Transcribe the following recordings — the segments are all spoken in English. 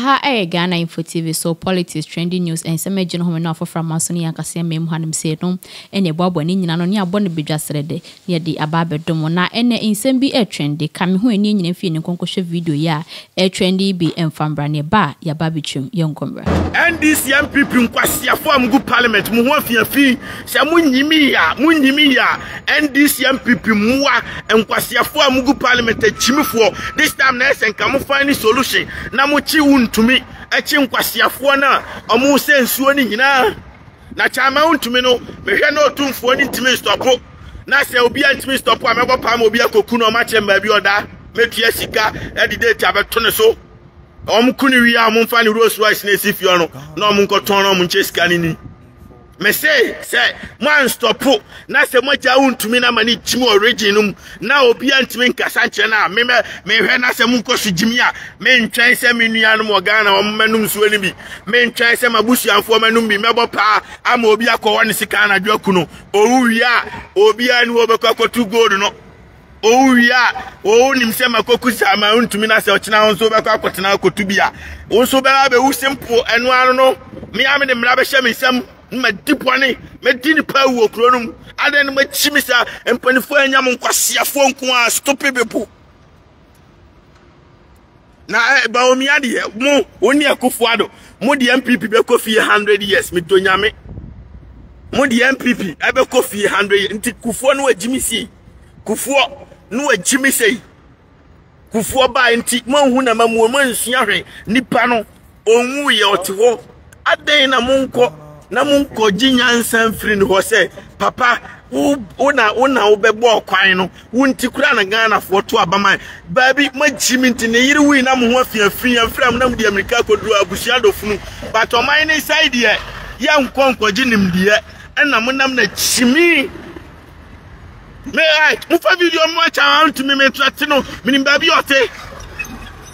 Aha Ghana Info TV, so politics, trending news, and some major home enough from Masonia Cassia Mem Hanum said no, and a bob when in an onia bonnet be just ready, near the Ababe Domona, and in some be a trendy, coming who in Union if you concussion video ya, a trendy be and from Brania Bar, ya babichum, young comber. And this young people in Quasia form good parliament, Muafia fee, Munimia, and this young people Mua and Quasia form good parliament, a chimifo, this time next and come find a solution. Namuchi to me, a chimquasia fuana, a moose and swani na chama to me no, me no tune for any to me stop. Nasa will be at me stop. I'm about Pamobia Cocuno match and baby or that. Make Jessica at the day to have a tonaso. Omkunia, Monfani Rose Rice, if you know, no Muncotono Munchescanini. Me say, man stop. Nasa much I want to me na mani chimo originum. Now be antimin Casanchana, me Nasa Munco Jimia, men try some Minian Morgana or Manum Swenibi, men try some Abushi and for Manumbi, Mabapa, Amobiaco, one Sicana Jocuno, oh ya, Obia and Wobacco to go no. Oh ya, oh Nimsema Cocusa, my own to Minas Ochina, so Bacacotana Cotubia. Also, Babe, who simple and one no, me am in the Mrabasham some. My deep one, my dinner power cronum, and then my chimisa and Penifania Monquasia phone stupid people. Now, Baomiadi, more only a Kufuado, more the MPP coffee 100 years, me Donyame. More the MPP, ever coffee 100 into Kufuo no Jimmy C. Kufuo no Jimmy say. Kufuo by antique Monhuna Mamuan Siare, Nipano, Onwe or Tiwo, Adena Monco. Namunko Jinyan Sanfrin who say, Papa, una obebo quino, won't you crown a Ghana for 2 abama, baby, my chimney in the year we namu free and from Nam the America could do a bushado flu, but on my nice idea, young Conco Jinim dear, and Namunam the chimney. May I move a video much around to me, Metratino, meaning babyote.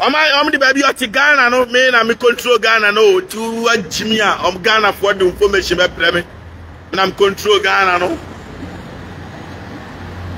Am the baby at Ghana? No, man, I'm control Ghana. No, to a Jimia of Ghana for the information. I'm control Ghana. No,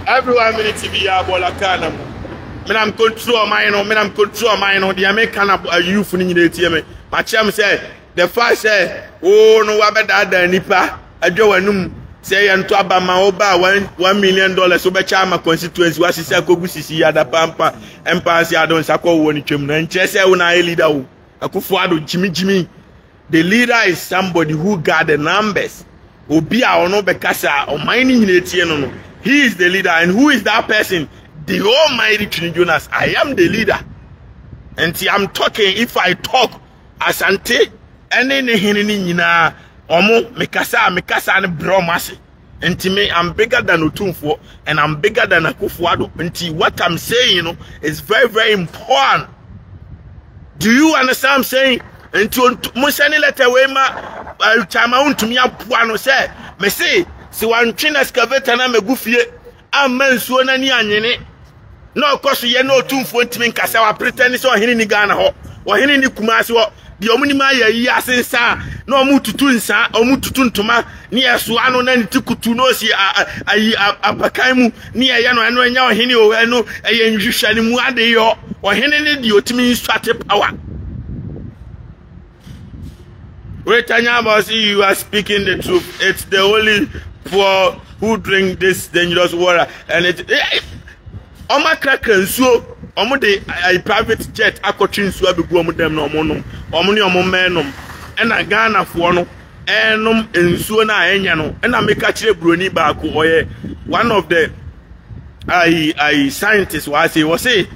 every 1 minute TV, I can. I'm control mine. I'm control mine. The American youth in the team. My chum said, the first said, oh, no, what about that? Nipa, I do a say and to Abama Oba $1 million so Chama constituency was his Kogusi Yada Pampa and Pansia don't Sako one chum and Chessa una leader Akufuado Jimmy. The leader is somebody who got the numbers. Obia or no Bekasa or mining in the he is the leader, and who is that person? The Almighty Trinity Jonas. I am the leader. And see, I'm talking, if I talk Asante and then Omo Mikasa and Bromasi. And to me, I'm bigger than Utumfo and I'm bigger than Akufuado. And what I'm saying, is very, very important. Do you understand what I'm saying? And to Musani letter Wema Chama to me Puano said, me say, si one train excavator na me goofy, I'm men suona ni anyene. No, of course, you know, Tumfo to me Kasa pretend so Hini Ghana or Hini Kumasi. The Omunima ya sensa no mututunsa o mututuntuma ni asuano na ntikutu no si apakaimu ni ya no eno nya ohene o eno eyenhwehwani mu ade yo ohene ne di otimi start power. Retanya boss, you are speaking the truth. It's the only poor who drink this dangerous water, and it Oma cracker so omo de a private jet akotrin so abegu omo dem na omo no omo ne omo menum e na Ghana fo no enum ensuo na enya no e na meka kire broni ba ko oye one of the I scientists was say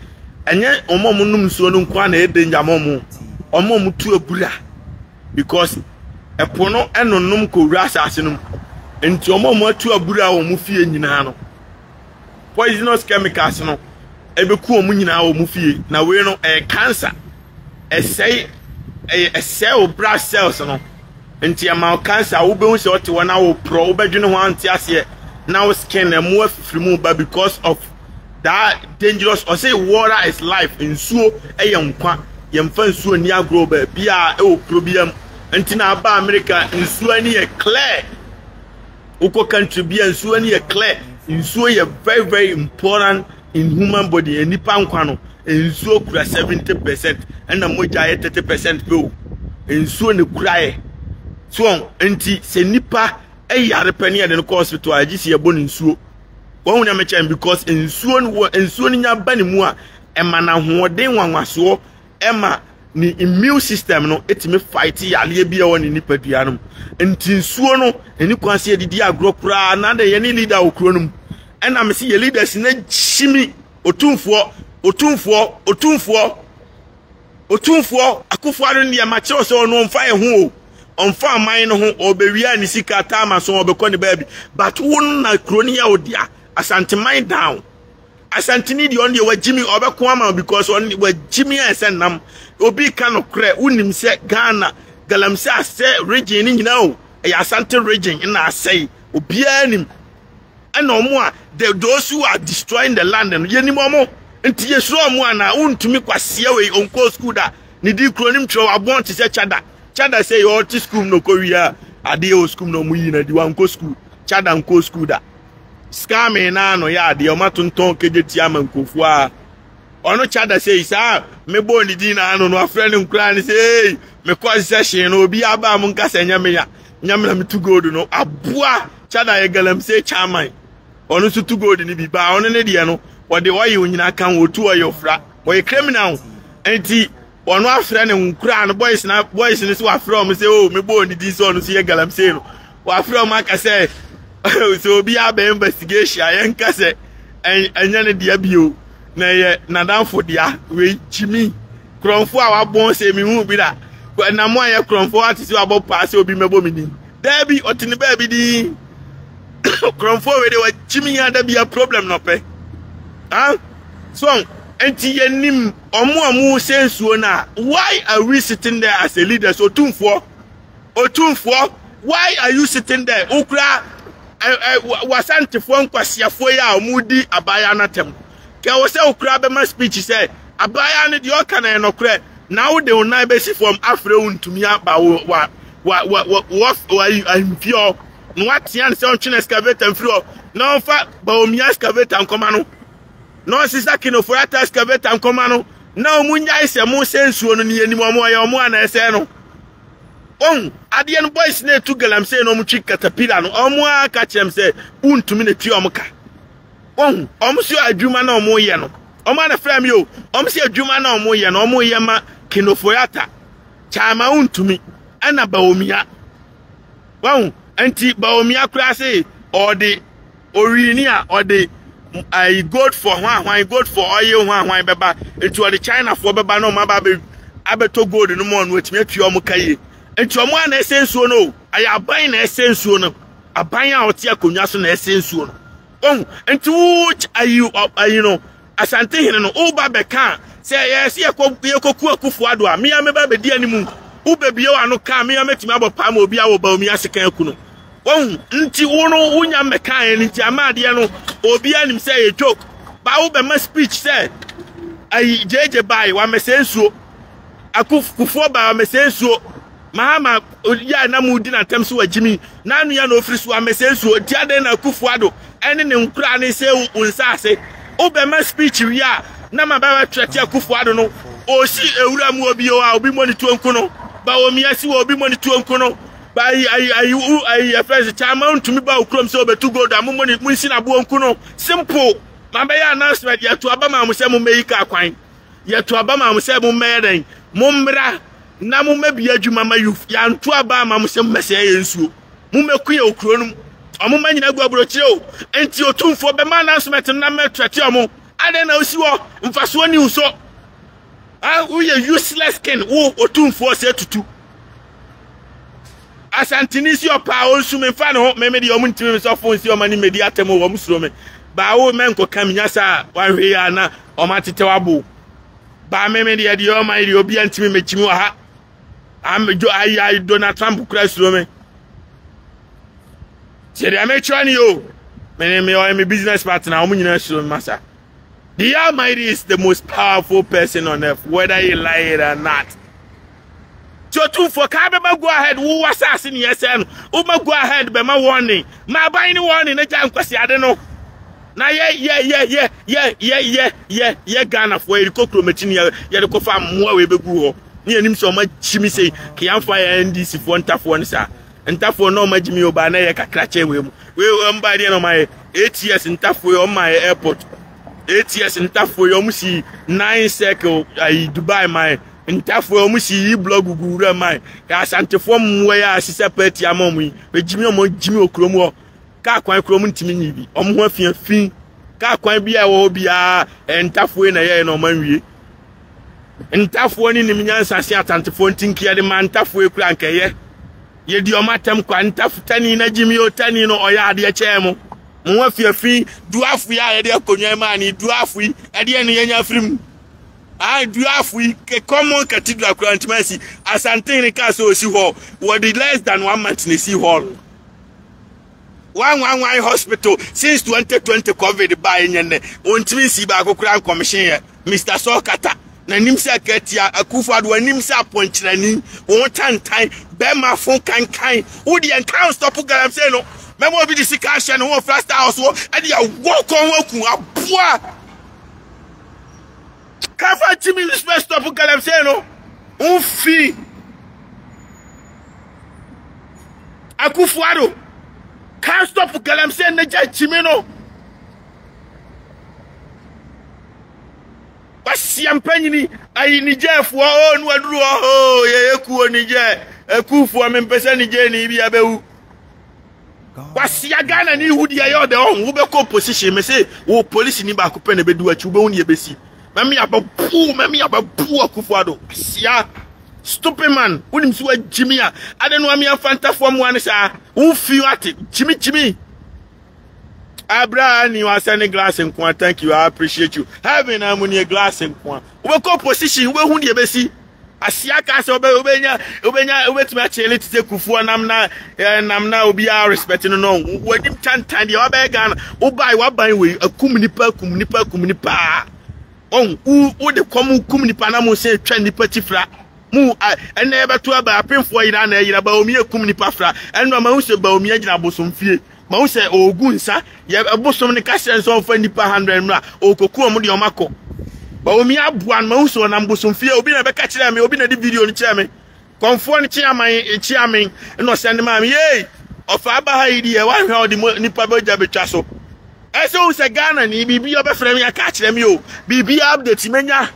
enye omo num nsuo no kwa na e danger omo mutu abura because epo no enonum ko wura asase no enti omo atu abura wo mu fie nyina no poisonous chemicals no ebeku omu nyina wo mu fie na we no cancer say cell brass cells no enti ama cancer wo be hu se ote wona wo pro wo bedwene ho ante ase now skin emu afifiri mu ba because of that dangerous or say water is life nsuo nkwa yemfa nsuo ni agro ba bia e problem enti na aba America nsuo ni e clear uko country bia nsuo ni e clear nsuo ye very, very important in human body and nipa nkwa no ensuo kura 70% and na moja 30% pe ensuo ne kura e so enti se nipa yare pani ya de no hospital agisi ye bon ensuo won na mecha because ensuo ni nya ba ne mu a ema na hoden wanwaso ema ni immune system no etime fight yale bi e woni nipa duanom enti ensuo no eni kwanse ye didi agro kura na de ye ni leader okro no ena me se ye leaders na chimi otumfo akufo aro ne ma che so no mfa ye ho onfa man no ho obewia ni sika tama so obekọ ne baabi but won na kroni ya odia asante mind down asante ni di on de wa jimi obekọ ama because on wa jimi esen nam obi ka no kre unim se Ghana galamse ase region ni nyina o ya asante region na asai obi anim and no more those who are destroying the land and ye ni momo nti ye so mo ana untumi kwase we onko school da ni di kronim tro abon ti se chada say your school no korea ade o school no mu yi na di wanko school chada nko school da scam na no ya ade o matonton kejeti amankofu a ono chada say sa me bo ni di na no no afre ne nkura ni say me ko session no obi aba mu nka se nyame na me to gold no aboa chada ye galamse chairman ono su to gold ni bi ba ono ne de no wode waye onyina kan wotu waye ofra waye criminal enti ono afre ne nkura no boys ni so afre o me say oh me bo ni di so no so ye galamse no wa afre o maka say so obi aba investigation ayenka say enya ne dia bio na ye nadanfo dia we chimi kronfo a wabon say mi hu bi da na mo aye kronfo ati si wabo pa say obi mebo mi ni dabi otini ba bi di kronfo we de wa chimi ya da bi a problem no pe so enti yenim omo sensuo na why are we sitting there as a leader so otumfo why are you sitting there okra wasantefo nkwasiafo ya omudi abaya natem ke wo se okra be ma speech say abaya ne de okana no kre na wo de una be si from afre untumi aba wa amfio no atian se ontwe excavator mfrio no fa ba omia excavator nkoma no no sisa kino for ata excavator nkoma no na omunya ise mu sensuo no ne yanim omo ya omo ana ese no ade no boys na tu galamse no mutwi caterpillar no omo aka chem se untumi na twi omo ka omo si adwuma na omo ye no omo na frame yo omo si adwuma na omo ye no omo ye ma kinofoyata chama untumi ana baomia anti baomia kura say ode orini a ode I go for hwan go for oil hwan beba etu ode China for beba no ma ba abeto gold no mo no etime atwa omo kaye enti omo ana esensuo no aya aban na esensuo no aban a ote akonwa so na esensuo no enti which are you know asante hene no uba beka say yes yekoku akufo ado a me ba be di animu ubebie wa no ka me ametimi abopa ma obi a wo ba omi asekan ku no nti wono unya mekan nti amade no obi anim say a joke ba wo be ma speech say ai jeje bai wa mesensuo akufo ba wa mesensuo mahama ya na mudi na temso wajimi na anu ya no ofiri so wa mesensuo ti ade na akufo ado ene ne nkura ne say unsase wo be ma speech wi a na ma ba wa twete akufo ado no o si ewura mu obi o a obi monitor nku no ba o mi asi obi monitor nku no ba ai friends chama untumi ba ukrom se obetu gold amumoni munsi na bo nku no simple ma ba ya announcement ya to aba ma mo se mo meika akwan ya to aba ma mo se mo meden mo mra na mo mabi adwuma ma youth ya nto aba ma mo se mo mese ye nsuo mo meku ye okro no omo manyina gu abrochire o enti otumfo be ma announcement na metrete omo ade na osi wo mfaso ni uso we are useless ken wo otumfo se tutu asantini si opa onsu me fa no me de omu ntimi so fo nsi o mani medi atemo wo musuro me ba wo menko kamnya sa wanhwe ya na o matete wabo ba me de o man de obi antimi mechimi wa ha am jo ayi Donald Trump kura suro me se de amechwani yo me business partner o mu nyina suro masa. The Almighty is the most powerful person on earth, whether you like it or not. So to for Kabema go ahead, who was asking yes and Uma go ahead, Bema warning. My buying warning, a jam question, I don't know. na ye Ghana for e kokro machine ye de kofa moa we begu ho ni anim so ma chimi sei ke amfa ya NDC fo ntafo ne sa ntafo no ma jimi oba na ye kakra che we mu we mba de no ma 8 years ntafo o ma airport 8 years ntafo yo mu si 9 circle ai Dubai my ntafo yo mu si blog gugura my ya asantefo mwe ya asise party amamu we jimi o mo jimi okromu ho ka kwan kromu ntimi nyibi o mo ho afiafin ka kwan bia wo bia ntafo na ye no manwie ntafo ni nimnyansa se atantefo ntinkia de man ntafo ekura nkeye ye di o matem kwa ntafo tani na jimi o tani no oya ade chemo mo afiafi duafu ya ye de akonwa ma ni duafu e de no yenya firim duafu ke common cathedral krantimasi asantene ka so si ho what the less than 1 month ni si hall 111 hospital since 2020 COVID by nyene ontimi si ba akokura commission ye Mr. Sokata na nimsa ketia Akufo-Addo animsa ponchirani won tantan be ma fon kankan wo de enkan stop galamse no memo obi di sika hye no wo first house wo e de walk on waku aboa kafa timi respect stop galamse no unfi Akufo-Addo can't stop galamse na jachimi no Wasiampanyini ayi Nigerfo o nu aduru o ye ku Niger Akufo mempese Niger ni bia bewu wasia Ghana ni hudi ya yode on wo be ko position me say wo police ni ba ko pe na bedu achi wo be woni e besi mami ababu Akufo-Addo sia stupid man unim so Jimmy a ade no am fantafo mo an sa wo fi ate Jimmy Abra ni wasane glass nkwa thank you I appreciate you having amuni glass nkwa we ko position we hu de besi asia ka se obenya obetumi achele tite kufuo namna obi a respect no wadim tantan de oba Ghana obai waban we akum nipa on u de kum nipa na mo se twa nipa tifra mu ene ebeto aba apemfo yira na yira ba omi akum nipa fra eno ma hu se ba omi agina bosomfie ma hu se ogunsa ye abosom ne ka se so fa nipa 100 mra okoku omo de omako ba omi abuan ma hu se na bosomfie obi na be ka kire me obi na di video ni kire me konfo ni chiamen no send ma me ye ofa aba ha idi e wa hwe odi nipa be ja betwa so ese hu se Ghana ni bibi obe frame ya ka kire me o bibi update menya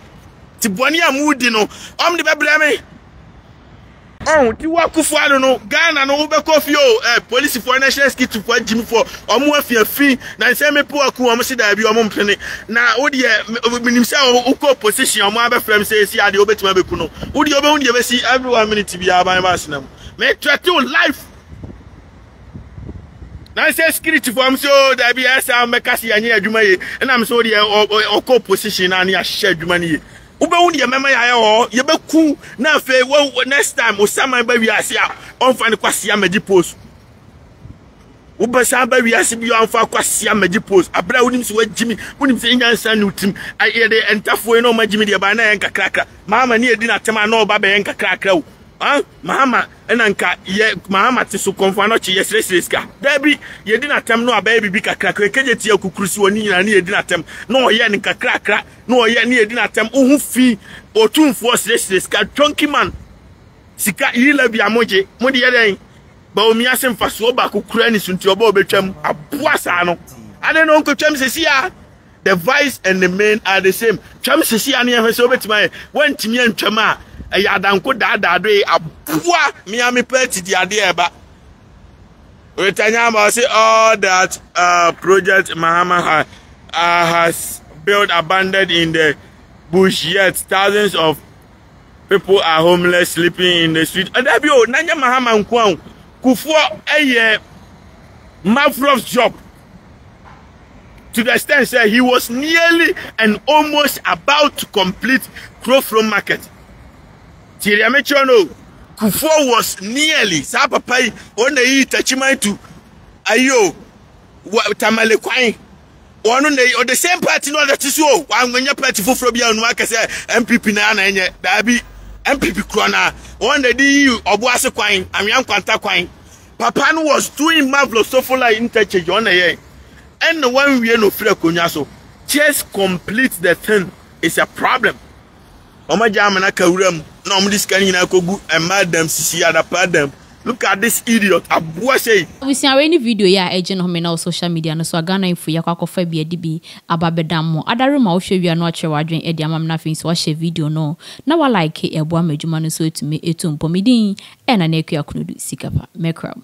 ti boni amudi no om de be blame oh ti wa Akufo-Addo no Ghana no be kofi o police for national skit for Jimmy for omo afiafin na se me po aku omo se da bi omo mpene na wo de minim se o ko position omo abe frame se si ade obetuma beku no wo de obe hu de be si every 1 minute bi aban ba sinam me threat to life na se security for am so da bi asa make kasi anye adwuma ye na am so de o ko position na ya hye adwuma ni ye ube wundi ya mema ya ho ye beku na afi next time Osama ba wi ase a onfa ne kwase amaji post ube sa ba wi ase bi onfa kwase amaji post abra wonim se wajimi wonim se nyansa nutim ayede entafo no majimi de ba na yen kakrakra mama ne edi na tema na oba ba yen kakrakra o mama enanka ye mama te so konfa no che yesreska dabi ye di na tem no aba bibi kakrakra keje tie akukurusi woni nyina ne ye di na tem no oye ne kakrakra no oye ne ye di na tem ohu fi otumfo sreska chunky man sika yila bi amoje mo de ye den ba omi asem faso ba akukura ni sunti oba obetwam aboa sa no ade no nkotwam sesia the vice and the main are the same twam sesia ne ye so betima wantimi antwam a ayadanko dadado abua miami party di ade eba retanya ma say all that project Mahama has built abandoned in the bush, yet thousands of people are homeless sleeping in the street. And that be o nanya Mahama nkwan Kufuor marvelous job to the extent say he was nearly and almost about to complete Krofro market. Tiriamechono Kufuor was nearly sa papai on the itachiman to ayo tamale kwai on the same party no that is so wanya party foforo bia no aka say MPP na na enye da bi MPP krona on the di obuase kwan amyan kwanta kwan papa no was doing marvelous so for like interchange on here and the one we no free konyaso just complete the thing is a problem. Mama jamana kawuram na omo diskani na kogu and madam sisi adapadam. Look at this idiot. Abua say. We see any video ya agent home na social media no so agana info ya kwakofa bi edibi ababedam mo. Adaru ma wo hwe wi no kye wadwen edi amam na fin so wa share video no. Na wa like e ebo amadwuma no so etumi etu mpomidin e na na ekua kunudu sikapa. Mekram.